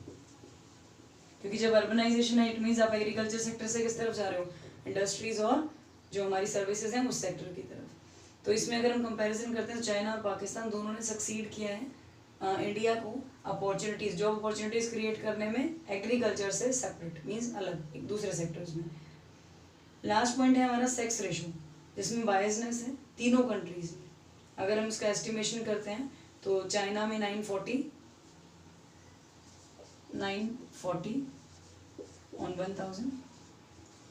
क्योंकि जब अर्बनाइजेशन है, इट मीन्स आप एग्रीकल्चर सेक्टर से किस तरफ जा रहे हो, इंडस्ट्रीज और जो हमारी सर्विसेज हैं उस सेक्टर की तरफ। तो इसमें अगर हम कंपैरिजन करते हैं तो चाइना और पाकिस्तान दोनों ने सक्सीड किया है इंडिया को अपॉर्चुनिटीज, जॉब अपॉर्चुनिटीज क्रिएट करने में एग्रीकल्चर से सेपरेट, मीन्स अलग एक दूसरे सेक्टर्स में। लास्ट पॉइंट है हमारा सेक्स रेशो, जिसमें बायसनेस है तीनों कंट्रीज में। अगर हम इसका एस्टिमेशन करते हैं तो चाइना में 940 ऑन 1000,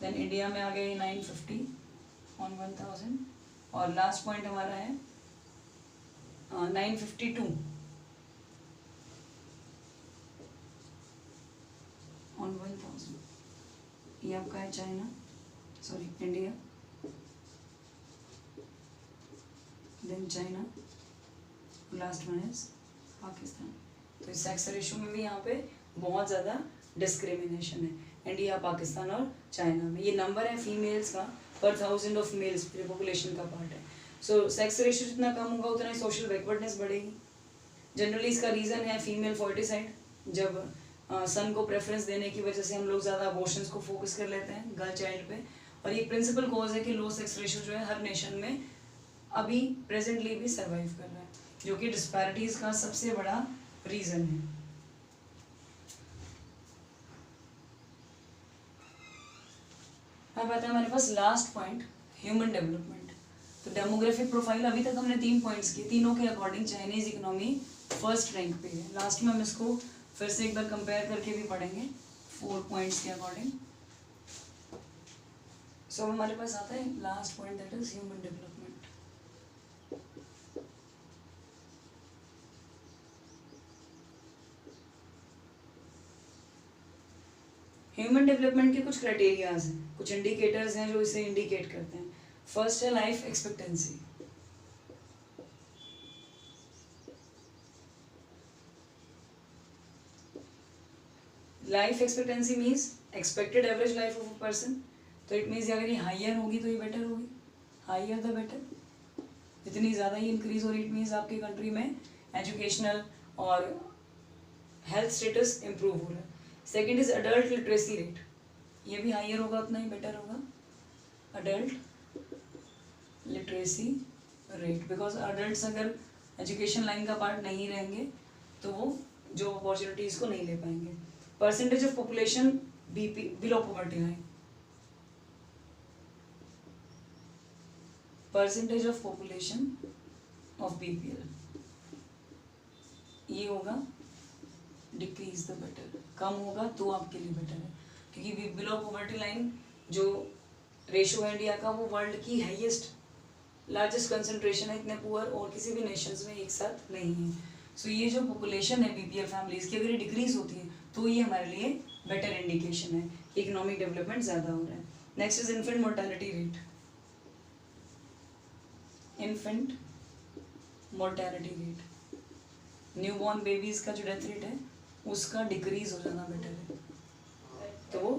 देन इंडिया में आ गए 950 ऑन 1000, और लास्ट पॉइंट हमारा है 952 ऑन 1000। ये आपका है China, sorry India, then China, last one is Pakistan. तो इस सेक्स रेशो में भी यहाँ पे बहुत ज़्यादा डिस्क्रिमिनेशन है इंडिया, पाकिस्तान और चाइना में। ये नंबर है फीमेल्स का पर 1000 ऑफ मेल्स पॉपुलेशन का पार्ट है। सो सेक्स रेशो जितना कम होगा उतना ही सोशल बैकवर्डनेस बढ़ेगी। जनरली इसका रीज़न है फीमेल फॉर्टिसाइड, जब सन को प्रेफरेंस देने की वजह से हम लोग ज़्यादा अबॉर्शंस को फोकस कर लेते हैं गर्ल चाइल्ड पे, और ये प्रिंसिपल कॉज है कि लो सेक्स रेशो जो है हर नेशन में अभी प्रेजेंटली भी सर्वाइव कर रहा है, जो कि डिस्पैरिटीज़ का सबसे बड़ा रीज़न है। अब आता है हमारे पास लास्ट पॉइंट, ह्यूमन डेवलपमेंट। तो डेमोग्राफिक प्रोफाइल अभी तक हमने 3 पॉइंट्स किए, तीनों के according Chinese economy first rank पे है। लास्ट में हम इसको फिर से एक बार कंपेयर करके भी पढ़ेंगे 4 पॉइंट्स के अकॉर्डिंग। सो हमारे पास आता है last point, that is human development. Human development के कुछ क्राइटेरियाज हैं, कुछ इंडिकेटर्स हैं जो इसे इंडिकेट करते हैं। फर्स्ट है life expectancy. Life expectancy means expected average life of a person. तो इट मीन्स अगर ये हाइयर होगी तो ये बेटर होगी, हाइयर द बेटर। जितनी ज़्यादा ही इंक्रीज हो रही, इट मीन्स आपकी कंट्री में एजुकेशनल और हेल्थ स्टेटस इम्प्रूव हो रहा है। Second is adult literacy rate, ये भी हाइयर होगा उतना ही बेटर होगा, adult literacy rate, because adults अगर एजुकेशन लाइन का पार्ट नहीं रहेंगे तो वो जॉब अपॉर्चुनिटीज़ को नहीं ले पाएंगे। Percentage of population below poverty line, percentage of population of BPL, ये होगा डिक्रीज द बेटर, कम होगा तो आपके लिए बेटर है, क्योंकि बिलो पॉवर्टी लाइन जो रेशो है इंडिया का वो वर्ल्ड की हाईएस्ट लार्जेस्ट कंसंट्रेशन है, इतने पुअर और किसी भी नेशंस में एक साथ नहीं है। सो ये जो पॉपुलेशन है बीपीएल फैमिलीज की अगर ये डिक्रीज होती है तो ये हमारे लिए बेटर इंडिकेशन है कि इकोनॉमिक डेवलपमेंट ज़्यादा हो रहा है। Next is infant mortality rate, infant mortality rate, newborn babies का जो डेथ रेट है उसका डिक्रीज हो जाना बेटर है, तो वो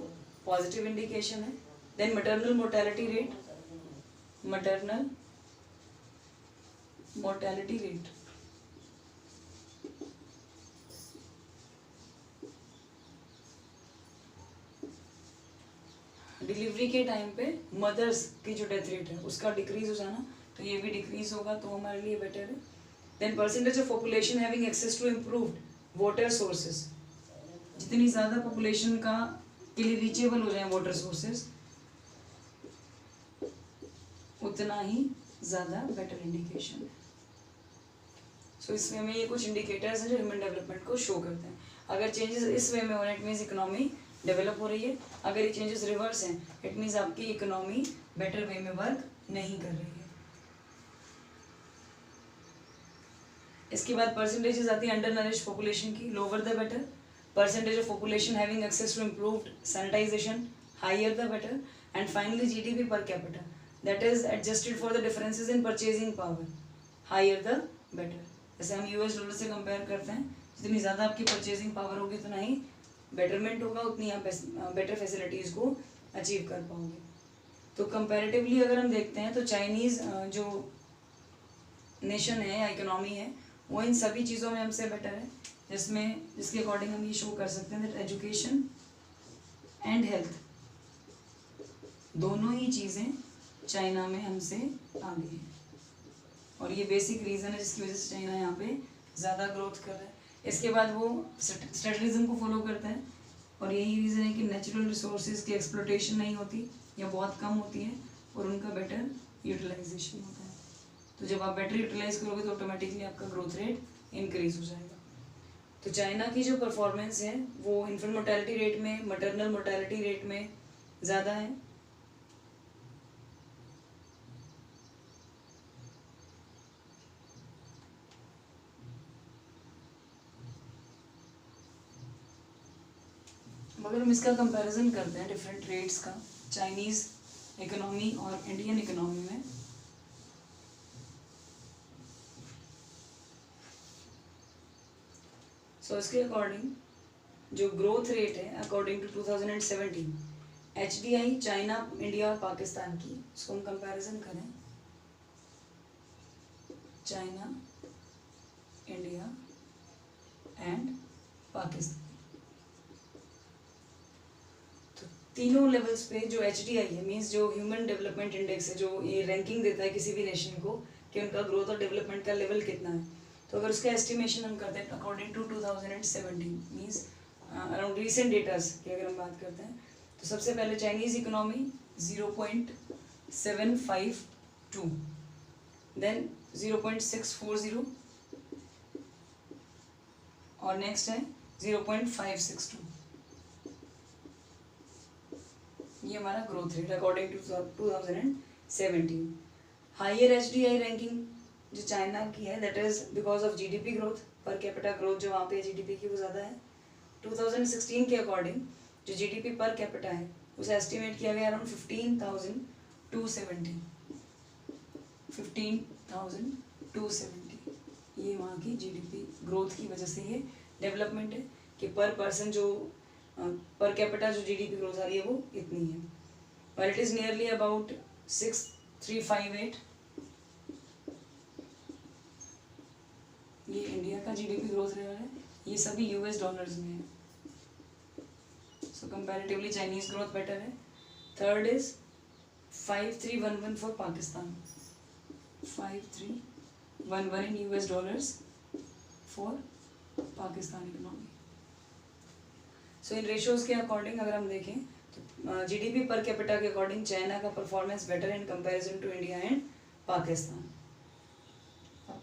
पॉजिटिव इंडिकेशन है। Then maternal mortality rate, maternal mortality rate, delivery के टाइम पे मदर्स की जो डेथ रेट है उसका डिक्रीज हो जाना, तो ये भी डिक्रीज होगा तो हमारे लिए बेटर है। Then percentage of population having access to improved water sources, जितनी ज़्यादा पॉपुलेशन का के लिए रीचेबल हो जाए वाटर सोर्सेज उतना ही ज़्यादा बेटर इंडिकेशन है। सो इस वे में ये कुछ इंडिकेटर्स हैं जो ह्यूमन डेवलपमेंट को शो करते हैं। अगर चेंजेस इस वे में हो रहे हैं इट मीन्स इकोनॉमी डेवलप हो रही है, अगर ये चेंजेस रिवर्स हैं इट मीन्स आपकी इकोनॉमी बेटर वे में वर्क नहीं कर रही है। इसके बाद परसेंटेजेस आती है अंडर नरिश्ड पॉपुलेशन की, lower the better, percentage of population having access to improved sanitization, higher the better, and finally GDP per capita that is adjusted for the differences in purchasing power, higher the better. जैसे हम US dollar से compare करते हैं, जितनी ज़्यादा आपकी purchasing power होगी उतना ही बेटरमेंट होगा, उतनी आप बेटर फैसिलिटीज़ को अचीव कर पाओगे। तो कंपैरेटिवली अगर हम देखते हैं तो चाइनीज़ जो नेशन है या इकोनॉमी है वो इन सभी चीज़ों में हमसे बेटर है, जिसके अकॉर्डिंग हम ये शो कर सकते हैं दैट एजुकेशन एंड हेल्थ दोनों ही चीज़ें चाइना में हमसे आगे हैं। और ये बेसिक रीज़न है जिसकी वजह से चाइना यहाँ पे ज़्यादा ग्रोथ कर रहा है। इसके बाद वो स्ट्रेटलिज्म को फॉलो करता है और यही रीज़न है कि नेचुरल रिसोर्सेज की एक्सप्लोटेशन नहीं होती या बहुत कम होती है और उनका बेटर यूटिलाइजेशन होता है। तो जब आप बेटर यूटिलाइज करोगे तो ऑटोमेटिकली आपका ग्रोथ रेट इंक्रीज हो जाएगा। तो चाइना की जो परफॉर्मेंस है वो इन्फेंट मोर्टेलिटी रेट में, मटरनल मोर्टेलिटी रेट में ज़्यादा है। अगर हम इसका कंपैरिजन करते हैं डिफरेंट रेट्स का चाइनीज़ इकोनॉमी और इंडियन इकोनॉमी में, सो इसके अकॉर्डिंग जो ग्रोथ रेट है according to 2017 HDI China, India और पाकिस्तान की, उसको हम कंपैरिजन करें चाइना, इंडिया एंड पाकिस्तान, तो तीनों लेवल्स पे जो HDI है मीन्स जो ह्यूमन डेवलपमेंट इंडेक्स है, जो ये रैंकिंग देता है किसी भी नेशन को कि उनका ग्रोथ और डेवलपमेंट का लेवल कितना है, तो अगर उसका एस्टिमेशन हम करते हैं according to 2017 means around recent datas की अगर हम बात करते हैं तो सबसे पहले चाइनीज़ इकोनॉमी 0.752, देन 0.640 और नेक्स्ट है 0.562। ये हमारा growth rate according to 2017। Higher HDI ranking जो चाइना की है that is because of GDP growth, per capita growth जो वहाँ पे GDP की वो ज़्यादा है। 2016 के अकॉर्डिंग जो GDP पर कैपिटा है उसे एस्टिमेट किया गया अराउंड 15,270। ये वहाँ की GDP ग्रोथ की वजह से ये डेवलपमेंट है कि पर पर्सन जो पर कैपिटा जो GDP ग्रोथ आ रही है वो इतनी है। और इट इज़ नियरली अबाउट 6358। ये इंडिया का GDP ग्रोथ रेट है, ये सभी US डॉलर्स में है। So comparatively Chinese growth better है। Third is 5311 for Pakistan, 5311 in US dollars for Pakistan economy. So इन रेशियोज के अकॉर्डिंग अगर हम देखें तो GDP पर कैपिटा के अकॉर्डिंग चाइना का performance better in comparison to India and Pakistan.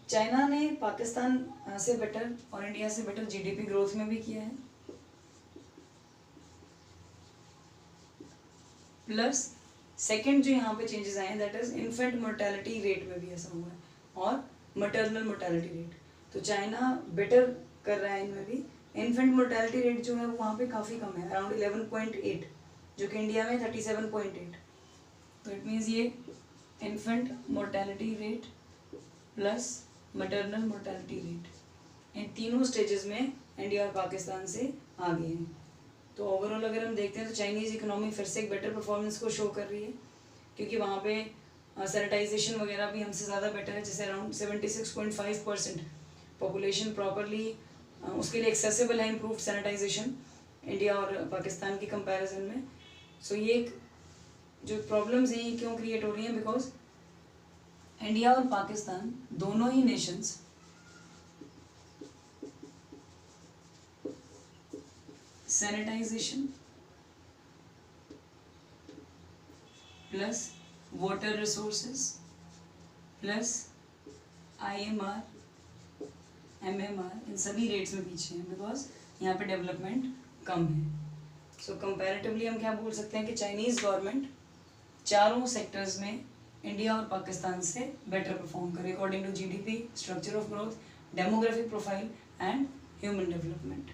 China ने पाकिस्तान से बेटर और इंडिया से बेटर GDP ग्रोथ में भी किया है, प्लस सेकंड जो यहाँ पे चेंजेस आए हैं that is infant mortality rate में भी ऐसा हुआ है और मटरनल मोर्टेलिटी रेट। तो चाइना बेटर कर रहा है इनमें भी। इन्फेंट मोर्टेलिटी रेट जो है वो वहाँ पे काफ़ी कम है, अराउंड 11.8, जो कि इंडिया में 37.8। तो इट मीन्स ये infant mortality rate plus maternal mortality rate, इन तीनों स्टेजेस में इंडिया और पाकिस्तान से आगे हैं। तो ओवरऑल अगर हम देखते हैं तो चाइनीज़ इकोनॉमी फिर से एक बेटर परफॉर्मेंस को शो कर रही है, क्योंकि वहाँ पे सैनिटाइजेशन वगैरह भी हमसे ज़्यादा बेटर है, जैसे अराउंड 76.5% पॉपुलेशन प्रॉपरली उसके लिए एक्सेसिबल है इम्प्रूव्ड सैनिटाइजेशन इंडिया और पाकिस्तान की कंपैरिजन में। सो ये जो प्रॉब्लम्स हैं ये क्यों क्रिएट हो रही हैं, बिकॉज इंडिया और पाकिस्तान दोनों ही nations sanitisation plus water resources plus IMR MMR इन सभी रेट्स में पीछे हैं, बिकॉज यहाँ पे डेवलपमेंट कम है। सो कंपैरेटिवली हम क्या बोल सकते हैं कि चाइनीज़ गवर्नमेंट चारों सेक्टर्स में इंडिया और पाकिस्तान से बेटर परफॉर्म करे according to GDP, structure of growth, demographic profile and human development.